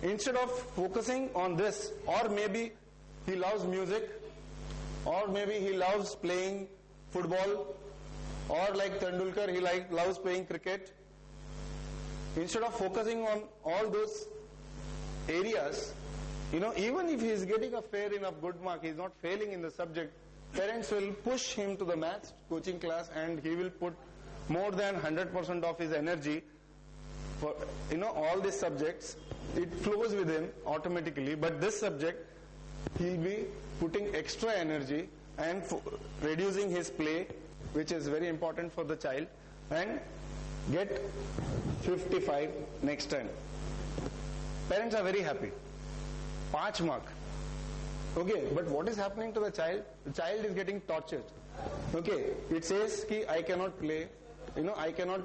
instead of focusing on this, or maybe he loves music, or maybe he loves playing football, or like Tendulkar, he loves playing cricket. Instead of focusing on all those areas, even if he is getting a fair enough good mark, he is not failing in the subject, parents will push him to the maths coaching class, and he will put more than 100% of his energy for all these subjects. It flows with him automatically, but this subject he will be putting extra energy and reducing his play, which is very important for the child, and get 55 next time. Parents are very happy. 5 mark. Okay, but what is happening to the child? The child is getting tortured. Okay, it says ki I cannot play, I cannot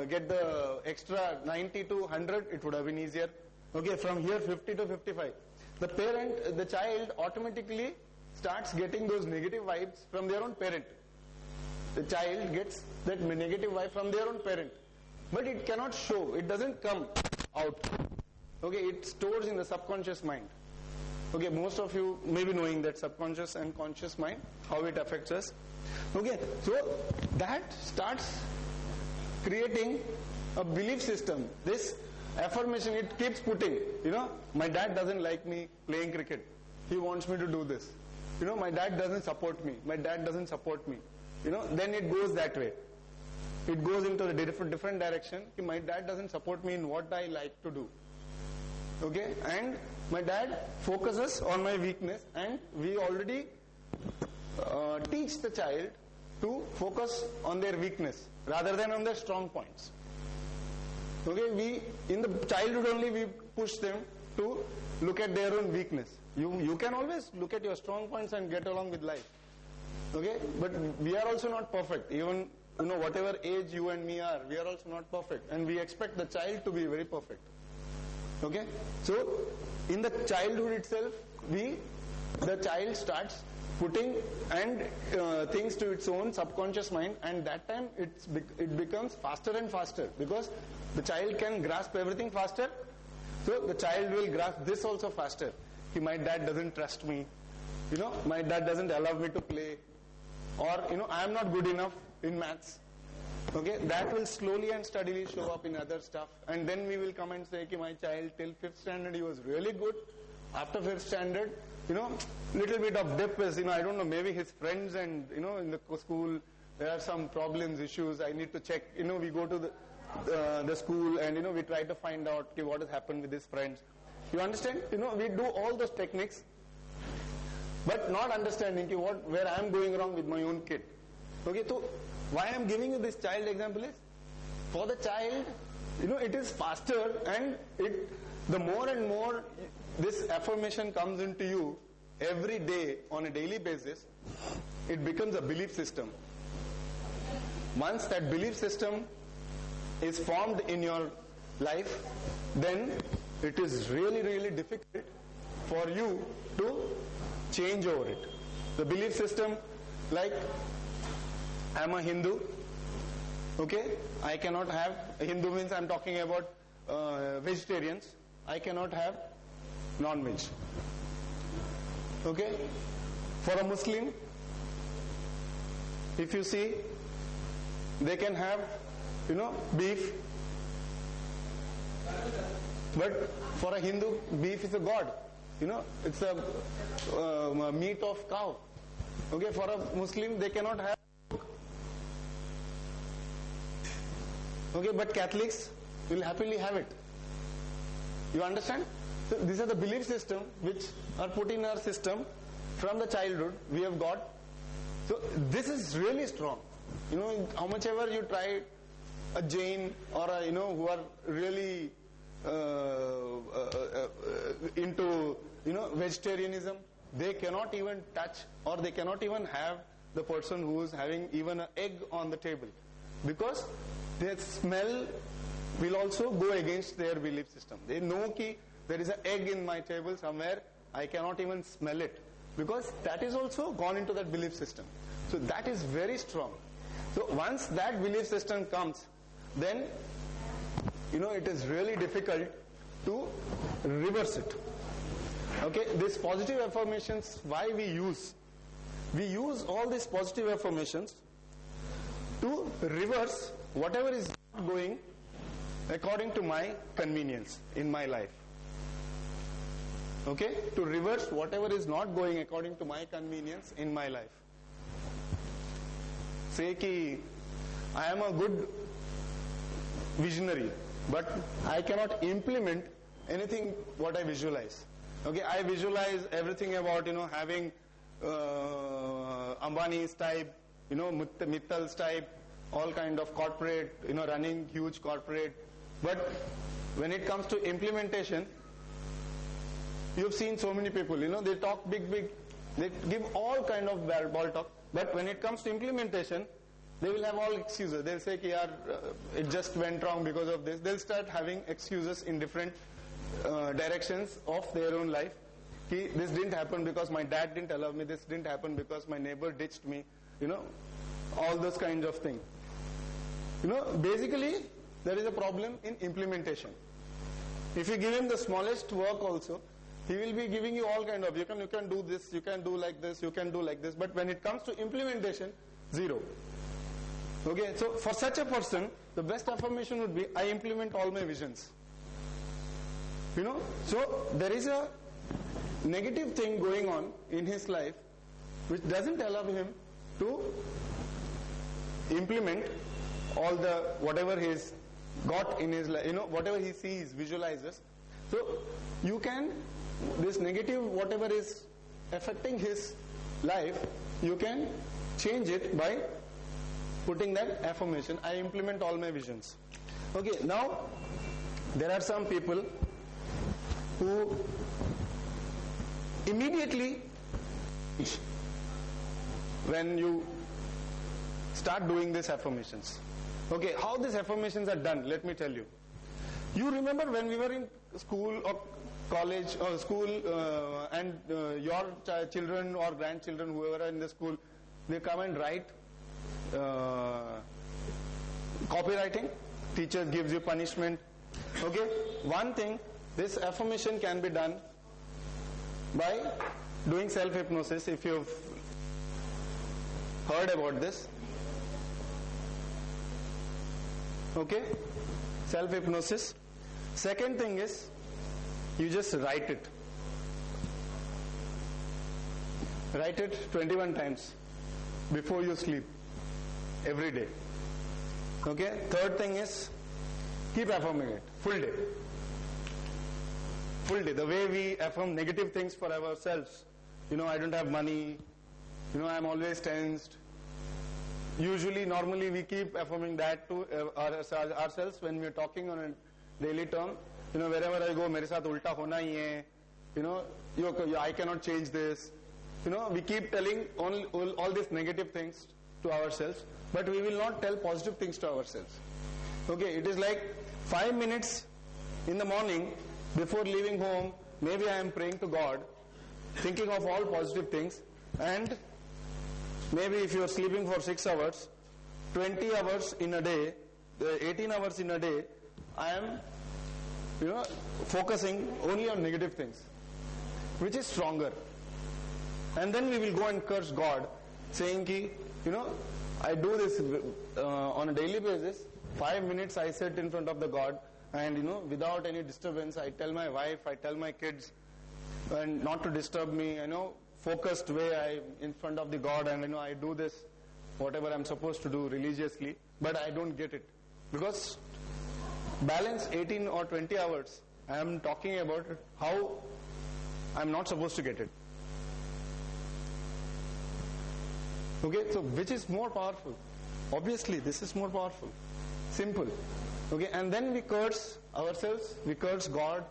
get the extra 90 to 100, it would have been easier. Okay, from here 50 to 55. The child automatically starts getting those negative vibes from their own parent. The child gets that negative vibe from their own parent. But it cannot show, it doesn't come out. Okay, it stores in the subconscious mind. Okay, most of you may be knowing that subconscious and conscious mind, how it affects us. Okay, so that starts creating a belief system. This affirmation, it keeps putting, my dad doesn't like me playing cricket. He wants me to do this. My dad doesn't support me. My dad doesn't support me. Then it goes that way. It goes into a different direction. My dad doesn't support me in what I like to do. Okay, and my dad focuses on my weakness, and we already teach the child to focus on their weakness rather than on their strong points. Okay, in the childhood only we push them to look at their own weakness. You can always look at your strong points and get along with life. Okay, but we are also not perfect. Even whatever age you and me are, we are also not perfect, and we expect the child to be very perfect. Okay, so in the childhood itself, the child starts putting things to its own subconscious mind, and that time it becomes faster and faster, because the child can grasp everything faster. So the child will grasp this also faster. My dad doesn't trust me. My dad doesn't allow me to play, or I am not good enough in maths. Okay, that will slowly and steadily show up in other stuff, and then we will come and say, my child till 5th standard he was really good. After 5th standard, little bit of dip is, I don't know, maybe his friends and, in the school, there are some problems, issues, I need to check. We go to the school, and, we try to find out what has happened with his friends. You understand? We do all those techniques, but not understanding where I am going wrong with my own kid. Okay, so why I am giving you this child example is, for the child, it is faster, and the more and more this affirmation comes into you every day on a daily basis, it becomes a belief system. Once that belief system is formed in your life, then it is really, really difficult for you to change over it. The belief system, like, I am a Hindu, okay, I cannot have, Hindu means I am talking about vegetarians, I cannot have non-veg. Okay, for a Muslim, if you see, they can have, beef, but for a Hindu, beef is a god, it's a meat of cow. Okay, for a Muslim, they cannot have. Okay, but Catholics will happily have it. You understand? So these are the belief system which are put in our system from the childhood we have got. So this is really strong. How much ever you try a Jain or a, who are really into, vegetarianism, they cannot even touch, or they cannot even have the person who is having even an egg on the table, because their smell will also go against their belief system. They know that there is an egg in my table somewhere, I cannot even smell it, because that is also gone into that belief system. So that is very strong. So once that belief system comes, then it is really difficult to reverse it. Okay, these positive affirmations, why we use all these positive affirmations to reverse whatever is not going according to my convenience in my life. Okay, to reverse whatever is not going according to my convenience in my life. Say ki I am a good visionary, but I cannot implement anything what I visualize. Okay, I visualize everything about having Ambani's type, Mittal's type, all kind of corporate, running huge corporate. But when it comes to implementation, you've seen so many people, they talk big, they give all kind of ball talk. But when it comes to implementation, they will have all excuses. They'll say, it just went wrong because of this. They'll start having excuses in different directions of their own life. This didn't happen because my dad didn't allow me. This didn't happen because my neighbor ditched me. All those kinds of things. Basically, there is a problem in implementation. If you give him the smallest work also, he will be giving you all kind of, you can do this, you can do like this, you can do like this. But when it comes to implementation, zero. Okay, so for such a person, the best affirmation would be, I implement all my visions. So there is a negative thing going on in his life which doesn't allow him to implement all the whatever he's got in his life, whatever he sees, visualizes. So you can, this negative whatever is affecting his life, you can change it by putting that affirmation, I implement all my visions. Okay, now there are some people who immediately, when you start doing these affirmations. Okay, how these affirmations are done, let me tell you. You remember when we were in school or college or school and your children or grandchildren, whoever are in the school, they come and write copywriting, teacher gives you punishment. Okay, one thing, this affirmation can be done by doing self-hypnosis, if you've heard about this. Okay, self-hypnosis. Second thing is, you just write it. Write it 21 times before you sleep, every day. Okay, third thing is, keep affirming it, full day. Full day, the way we affirm negative things for ourselves. I don't have money, I'm always tensed. Usually, normally we keep affirming that to ourselves when we're talking on a daily term. Wherever I go, mere saath ulta hona hi hai. I cannot change this. We keep telling all these negative things to ourselves, but we will not tell positive things to ourselves. Okay, it is like 5 minutes in the morning before leaving home, maybe I am praying to God, thinking of all positive things, and maybe if you are sleeping for 6 hours, 20 hours in a day, 18 hours in a day, I am focusing only on negative things, which is stronger. And then we will go and curse God, saying ki, I do this on a daily basis. 5 minutes I sit in front of the God, and without any disturbance, I tell my wife, I tell my kids, and not to disturb me, focused way I in front of the God, and I do this, whatever I'm supposed to do religiously, but I don't get it. Because balance 18 or 20 hours, I am talking about how I'm not supposed to get it. Okay, so which is more powerful? Obviously, this is more powerful. Simple. Okay, and then we curse ourselves, we curse God,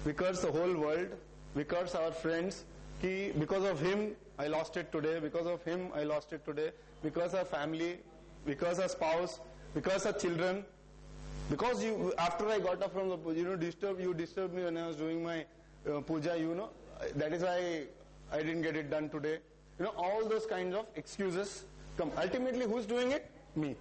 we curse the whole world, we curse our friends. Because of him, I lost it today. Because of him, I lost it today. Because our family, because our spouse, because our children. Because after I got up from the puja, you disturbed me when I was doing my puja, that is why I didn't get it done today. All those kinds of excuses come. Ultimately, who's doing it? Me.